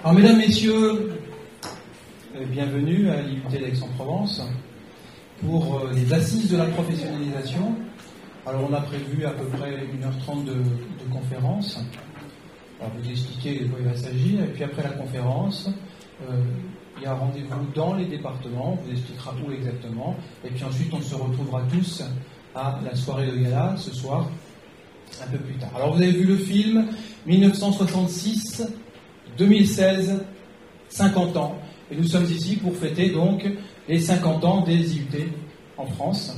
Alors, mesdames, messieurs, bienvenue à l'IUT d'Aix-en-Provence pour les assises de la professionnalisation. Alors, on a prévu à peu près 1h30 de conférence. Alors, vous expliquer de quoi il va s'agir, et puis après la conférence, il y a un rendez-vous dans les départements, on vous expliquera où exactement, et puis ensuite on se retrouvera tous à la soirée de gala ce soir, un peu plus tard. Alors, vous avez vu le film 1966, 2016, 50 ans. Et nous sommes ici pour fêter donc les 50 ans des IUT en France.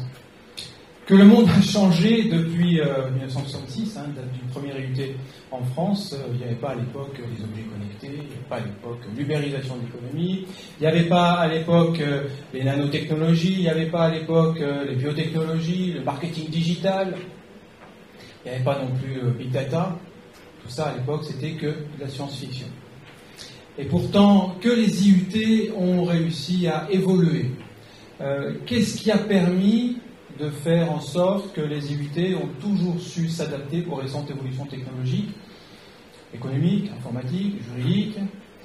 Que le monde a changé depuis 1966, date d'une première IUT en France. Il n'y avait pas à l'époque les objets connectés, il n'y avait pas à l'époque l'ubérisation de l'économie, il n'y avait pas à l'époque les nanotechnologies, il n'y avait pas à l'époque les biotechnologies, le marketing digital, il n'y avait pas non plus Big Data. Tout ça à l'époque c'était que de la science-fiction. Et pourtant, que les IUT ont réussi à évoluer. Qu'est-ce qui a permis de faire en sorte que les IUT ont toujours su s'adapter aux récentes évolutions technologiques, économiques, informatiques, juridiques,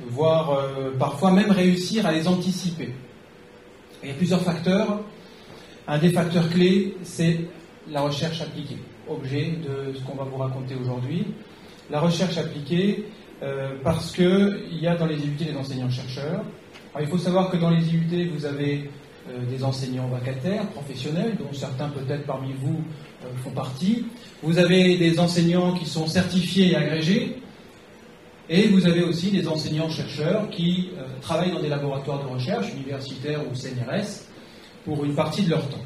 voire parfois même réussir à les anticiper. Et il y a plusieurs facteurs. Un des facteurs clés, c'est la recherche appliquée, objet de ce qu'on va vous raconter aujourd'hui. La recherche appliquée, parce qu'il y a dans les IUT des enseignants-chercheurs. Alors, il faut savoir que dans les IUT, vous avez des enseignants vacataires, professionnels, dont certains peut-être parmi vous font partie. Vous avez des enseignants qui sont certifiés et agrégés, et vous avez aussi des enseignants-chercheurs qui travaillent dans des laboratoires de recherche, universitaires ou CNRS, pour une partie de leur temps.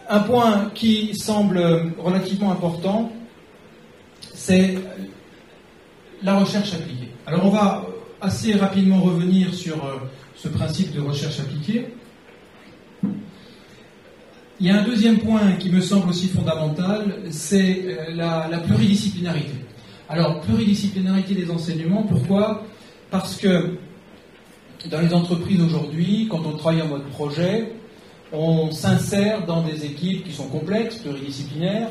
Un point qui semble relativement important, c'est la recherche appliquée. Alors on va assez rapidement revenir sur ce principe de recherche appliquée. Il y a un deuxième point qui me semble aussi fondamental, c'est la pluridisciplinarité. Alors, pluridisciplinarité des enseignements, pourquoi ? Parce que dans les entreprises aujourd'hui, quand on travaille en mode projet, on s'insère dans des équipes qui sont complexes, pluridisciplinaires,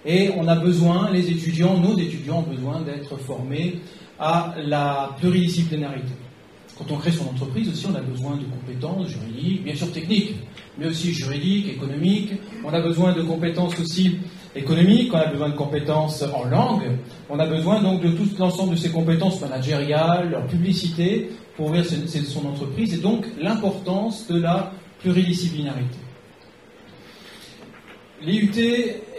et on a besoin, les étudiants, nos étudiants ont besoin d'être formés à la pluridisciplinarité. Quand on crée son entreprise aussi, on a besoin de compétences juridiques, bien sûr techniques, mais aussi juridiques, économiques. On a besoin de compétences aussi économiques, on a besoin de compétences en langue. On a besoin donc de tout l'ensemble de ces compétences managériales, leur publicité, pour ouvrir son entreprise, et donc l'importance de la pluridisciplinarité. L'IUT,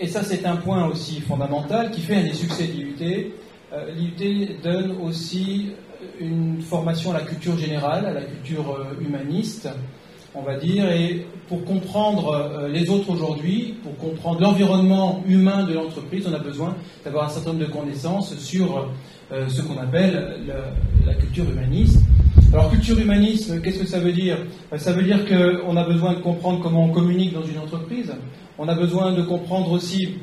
et ça c'est un point aussi fondamental qui fait un des succès de l'IUT, l'IUT donne aussi une formation à la culture générale, à la culture humaniste, on va dire, et pour comprendre les autres aujourd'hui, pour comprendre l'environnement humain de l'entreprise, on a besoin d'avoir un certain nombre de connaissances sur ce qu'on appelle la culture humaniste. Alors, culture humaniste, qu'est-ce que ça veut dire ? Ça veut dire qu'on a besoin de comprendre comment on communique dans une entreprise. On a besoin de comprendre aussi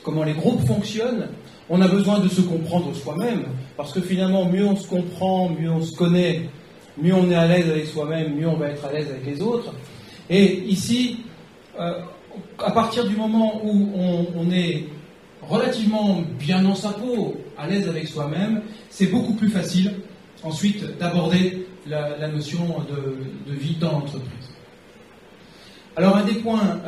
comment les groupes fonctionnent. On a besoin de se comprendre soi-même, parce que finalement, mieux on se comprend, mieux on se connaît, mieux on est à l'aise avec soi-même, mieux on va être à l'aise avec les autres. Et ici, à partir du moment où on est relativement bien dans sa peau, à l'aise avec soi-même, c'est beaucoup plus facile ensuite d'aborder la notion de vie dans l'entreprise. Alors un des points,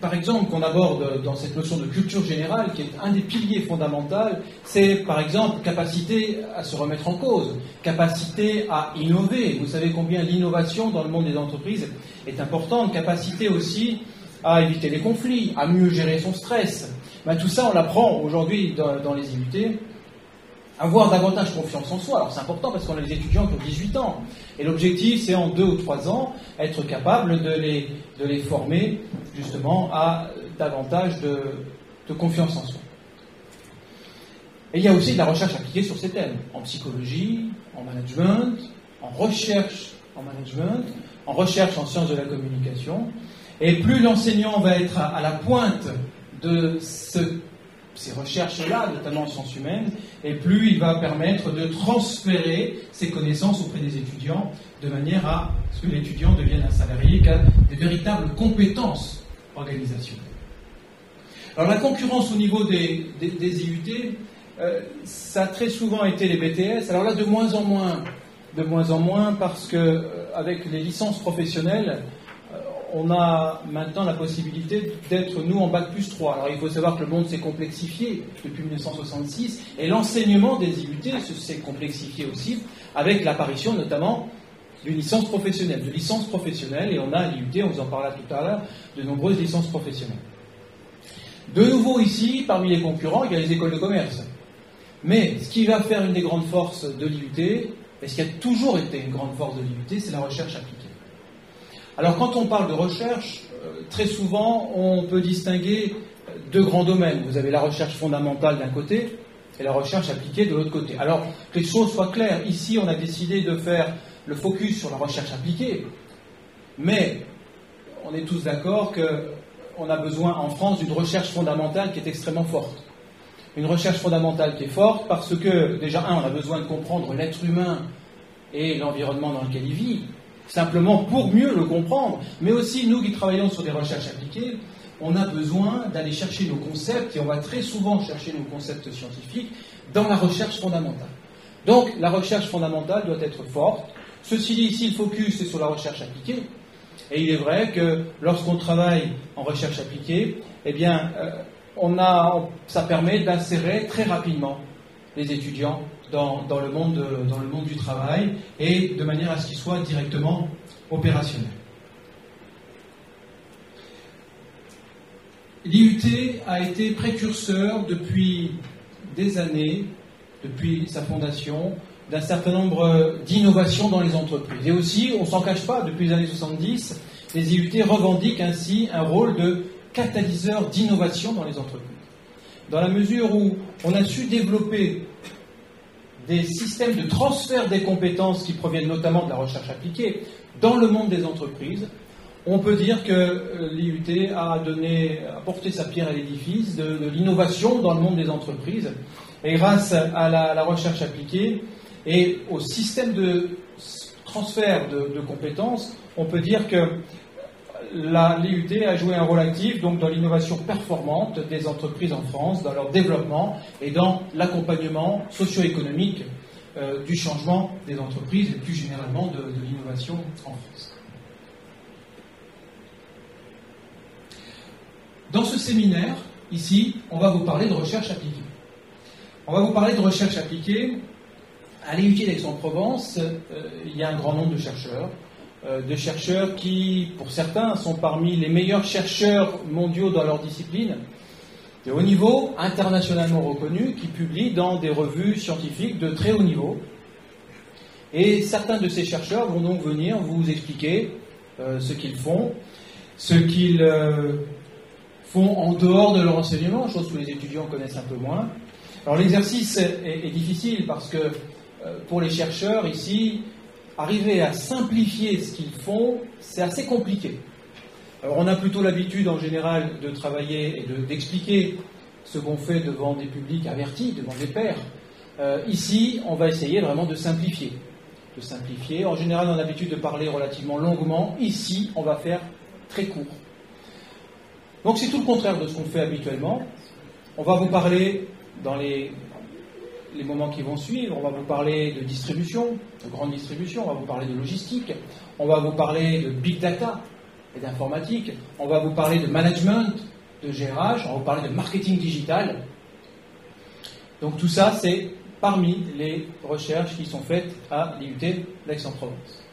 par exemple, qu'on aborde dans cette notion de culture générale, qui est un des piliers fondamentaux, c'est par exemple capacité à se remettre en cause, capacité à innover. Vous savez combien l'innovation dans le monde des entreprises est importante, capacité aussi à éviter les conflits, à mieux gérer son stress. Ben, tout ça, on l'apprend aujourd'hui dans les IUT. Avoir davantage confiance en soi. Alors c'est important parce qu'on a des étudiants qui ont 18 ans. Et l'objectif, c'est en 2 ou 3 ans, être capable de les former justement à davantage de confiance en soi. Et il y a aussi de la recherche appliquée sur ces thèmes, en psychologie, en management, en recherche en management, en recherche en sciences de la communication. Et plus l'enseignant va être à la pointe de ces recherches-là, notamment en sciences humaines, et plus il va permettre de transférer ses connaissances auprès des étudiants, de manière à ce que l'étudiant devienne un salarié qui a des véritables compétences organisationnelles. Alors la concurrence au niveau des IUT, ça a très souvent été les BTS. Alors là, de moins en moins, parce que avec les licences professionnelles, on a maintenant la possibilité d'être, nous, en Bac+3. Alors il faut savoir que le monde s'est complexifié depuis 1966, et l'enseignement des IUT s'est complexifié aussi, avec l'apparition notamment d'une licence professionnelle, et on a à l'IUT, on vous en parlera tout à l'heure, de nombreuses licences professionnelles. De nouveau ici, parmi les concurrents, il y a les écoles de commerce. Mais ce qui va faire une des grandes forces de l'IUT, et ce qui a toujours été une grande force de l'IUT, c'est la recherche appliquée. Alors quand on parle de recherche, très souvent on peut distinguer deux grands domaines. Vous avez la recherche fondamentale d'un côté et la recherche appliquée de l'autre côté. Alors que les choses soient claires, ici on a décidé de faire le focus sur la recherche appliquée, mais on est tous d'accord qu'on a besoin en France d'une recherche fondamentale qui est extrêmement forte. Une recherche fondamentale qui est forte parce que, déjà, on a besoin de comprendre l'être humain et l'environnement dans lequel il vit, simplement pour mieux le comprendre, mais aussi nous qui travaillons sur des recherches appliquées, on a besoin d'aller chercher nos concepts, et on va très souvent chercher nos concepts scientifiques dans la recherche fondamentale. Donc la recherche fondamentale doit être forte. Ceci dit, ici, le focus est sur la recherche appliquée, et il est vrai que lorsqu'on travaille en recherche appliquée, eh bien, ça permet d'insérer très rapidement les étudiants dans le monde du travail et de manière à ce qu'ils soient directement opérationnels. L'IUT a été précurseur depuis des années, depuis sa fondation, d'un certain nombre d'innovations dans les entreprises. Et aussi, on ne s'en cache pas, depuis les années 70, les IUT revendiquent ainsi un rôle de catalyseur d'innovation dans les entreprises. Dans la mesure où on a su développer des systèmes de transfert des compétences qui proviennent notamment de la recherche appliquée dans le monde des entreprises, on peut dire que l'IUT a porté sa pierre à l'édifice de l'innovation dans le monde des entreprises. Et grâce à la recherche appliquée et au système de transfert de compétences, on peut dire que l'IUT a joué un rôle actif donc, dans l'innovation performante des entreprises en France, dans leur développement et dans l'accompagnement socio-économique du changement des entreprises et plus généralement de l'innovation en France. Dans ce séminaire, ici, on va vous parler de recherche appliquée. On va vous parler de recherche appliquée. À l'IUT d'Aix-en-Provence, il y a un grand nombre de chercheurs qui, pour certains, sont parmi les meilleurs chercheurs mondiaux dans leur discipline, de haut niveau, internationalement reconnus, qui publient dans des revues scientifiques de très haut niveau. Et certains de ces chercheurs vont donc venir vous expliquer ce qu'ils font en dehors de leur enseignement, chose que les étudiants connaissent un peu moins. Alors l'exercice est difficile parce que pour les chercheurs ici, arriver à simplifier ce qu'ils font, c'est assez compliqué. Alors on a plutôt l'habitude en général de travailler et d'expliquer ce qu'on fait devant des publics avertis, devant des pairs. Ici, on va essayer vraiment de simplifier. En général, on a l'habitude de parler relativement longuement. Ici, on va faire très court. Donc c'est tout le contraire de ce qu'on fait habituellement. On va vous parler dans les moments qui vont suivre, on va vous parler de distribution, de grande distribution, on va vous parler de logistique, on va vous parler de big data et d'informatique, on va vous parler de management, de GRH, on va vous parler de marketing digital. Donc tout ça, c'est parmi les recherches qui sont faites à l'IUT d'Aix-en-Provence.